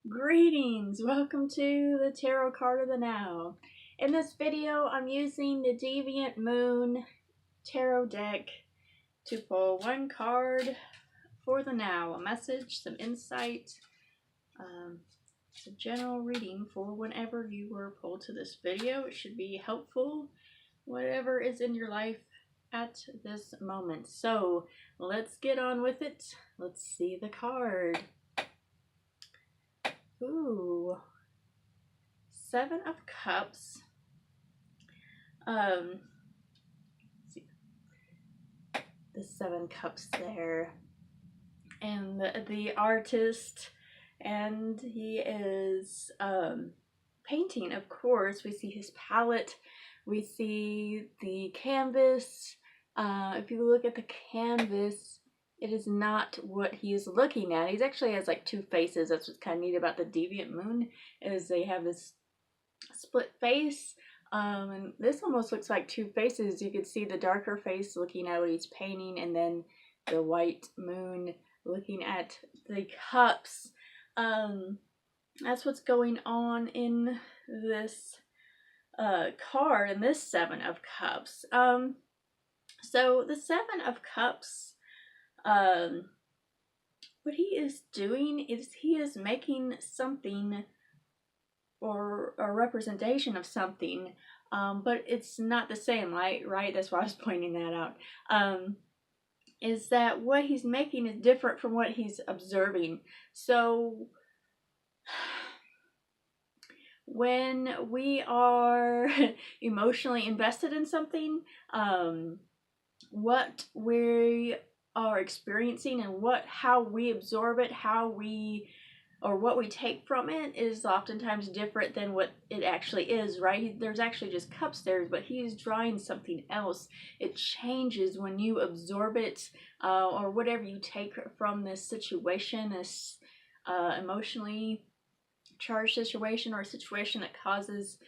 Greetings! Welcome to the Tarot Card of the Now. In this video, I'm using the Deviant Moon Tarot deck to pull one card for the now. A message, some insight, it's a general reading for whenever you were pulled to this video. It should be helpful, whatever is in your life at this moment. So, let's get on with it. Let's see the card. Ooh. Seven of Cups. Let's see. The Seven Cups there. And the artist, and he is painting, of course. We see his palette. We see the canvas. If you look at the canvas, it is not what he is looking at. He actually has like two faces. That's what's kind of neat about the Deviant Moon, is they have this split face. And this almost looks like two faces. You could see the darker face looking at what he's painting, and then the white moon looking at the cups. That's what's going on in this card, in this Seven of Cups. So the Seven of Cups, what he is doing is he is making something, or a representation of something, but it's not the same, right? That's why I was pointing that out. Is that what he's making is different from what he's observing. So when we are emotionally invested in something, what we are experiencing and how we absorb it, what we take from it is oftentimes different than what it actually is, right? There's actually just cups there, but he's drawing something else. It changes when you absorb it, or whatever you take from this situation, this emotionally charged situation, or a situation that causes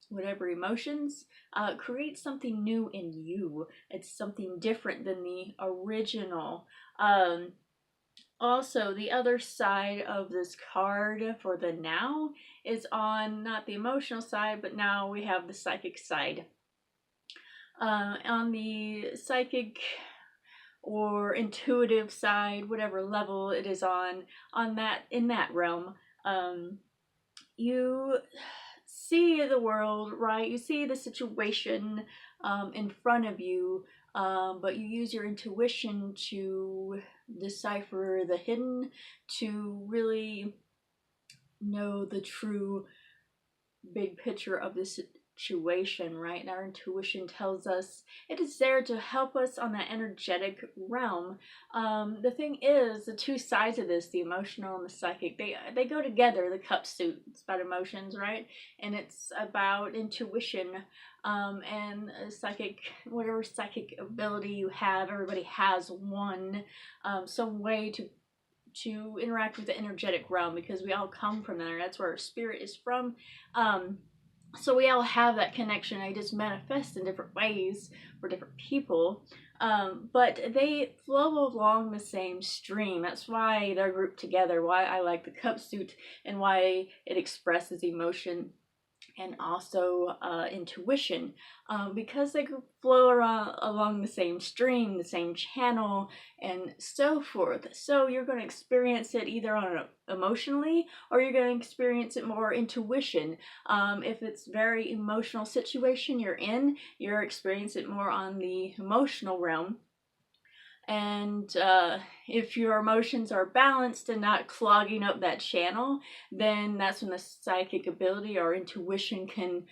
whatever emotions, creates something new in you. It's something different than the original. Also, the other side of this card for the now is on not the emotional side, but now we have the psychic side. On the psychic or intuitive side, whatever level it is in that realm, you see the world, right? You see the situation in front of you, but you use your intuition to decipher the hidden, to really know the true big picture of the situation, right? And our intuition tells us it is there to help us on that energetic realm. The thing is, the two sides of this, the emotional and the psychic, they go together. The cup suit, it's about emotions, right? And it's about intuition, and psychic, whatever psychic ability you have. Everybody has one, some way to interact with the energetic realm, because we all come from there. That's where our spirit is from. So we all have that connection. They just manifest in different ways for different people, but they flow along the same stream. That's why they're grouped together, why I like the cup suit, and why it expresses emotion and also intuition, because they flow along the same stream, the same channel, and so forth. So you're going to experience it either emotionally, or you're going to experience it more intuition. If it's very emotional situation you're in, you're experiencing it more on the emotional realm. And if your emotions are balanced and not clogging up that channel, then that's when the psychic ability or intuition can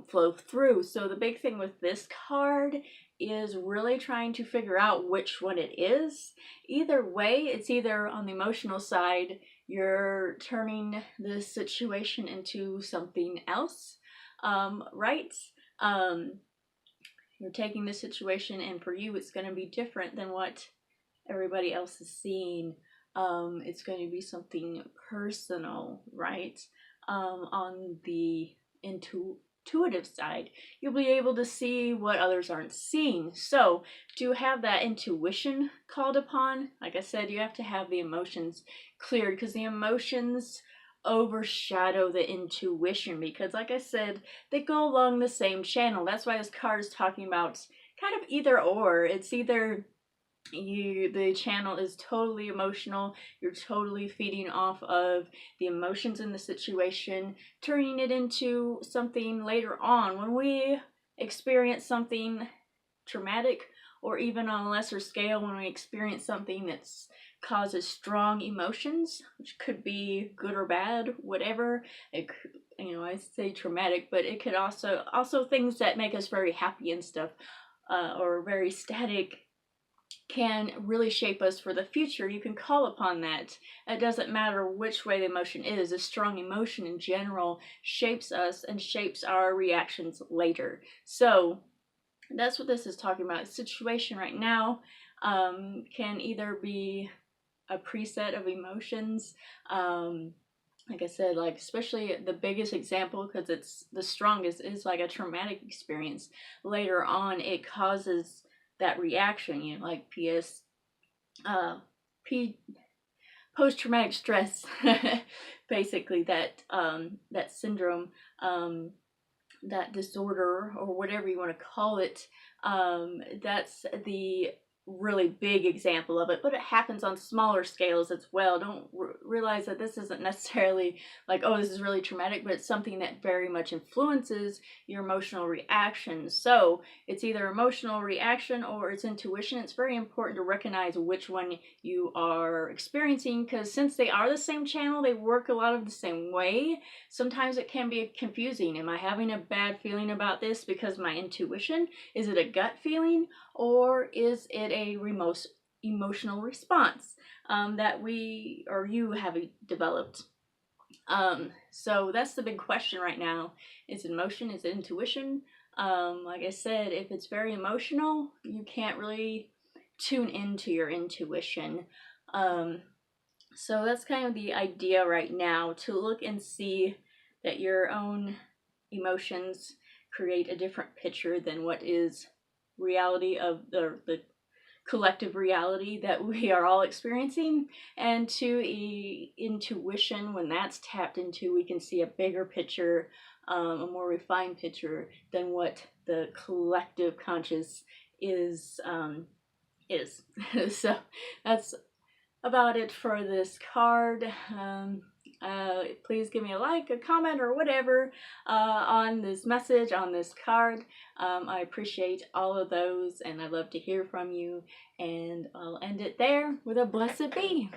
flow through. So the big thing with this card is really trying to figure out which one it is. Either way, it's either on the emotional side, you're turning this situation into something else, right? You're taking this situation, and for you it's going to be different than what everybody else is seeing. It's going to be something personal, right? On the intuitive side. You'll be able to see what others aren't seeing. So to have that intuition called upon, like I said, you have to have the emotions cleared, because the emotions overshadow the intuition, because like I said, they go along the same channel. That's why this card is talking about kind of either or. It's either the channel is totally emotional, you're totally feeding off of the emotions in the situation, turning it into something later on when we experience something traumatic, or even on a lesser scale when we experience something that's causes strong emotions, which could be good or bad, whatever. It, I say traumatic, but it could also things that make us very happy and stuff, or very static, can really shape us for the future. You can call upon that. It doesn't matter which way the emotion is. A strong emotion in general shapes us and shapes our reactions later. So that's what this is talking about. The situation right now can either be a preset of emotions. Like I said, like especially the biggest example, because it's the strongest, is like a traumatic experience. Later on, it causes that reaction, like post-traumatic stress, basically that that syndrome, that disorder, or whatever you want to call it. That's the really big example of it, but it happens on smaller scales as well. Don't realize that this isn't necessarily like, oh, this is really traumatic, but it's something that very much influences your emotional reaction. So it's either emotional reaction or it's intuition. It's very important to recognize which one you are experiencing, because since they are the same channel, they work a lot of the same way. Sometimes it can be confusing. Am I having a bad feeling about this because my intuition? Is it a gut feeling, or is it a remote emotional response that we or you have developed? So that's the big question right now. Is it emotion? Is it intuition? Like I said, if it's very emotional, you can't really tune into your intuition. So that's kind of the idea right now, to look and see that your own emotions create a different picture than what is reality of the collective reality that we are all experiencing. And to intuition, when that's tapped into, we can see a bigger picture, a more refined picture than what the collective conscious is. So that's about it for this card. Please give me a like, a comment, or whatever on this message, on this card. I appreciate all of those, and I love to hear from you. And I'll end it there with a blessed be.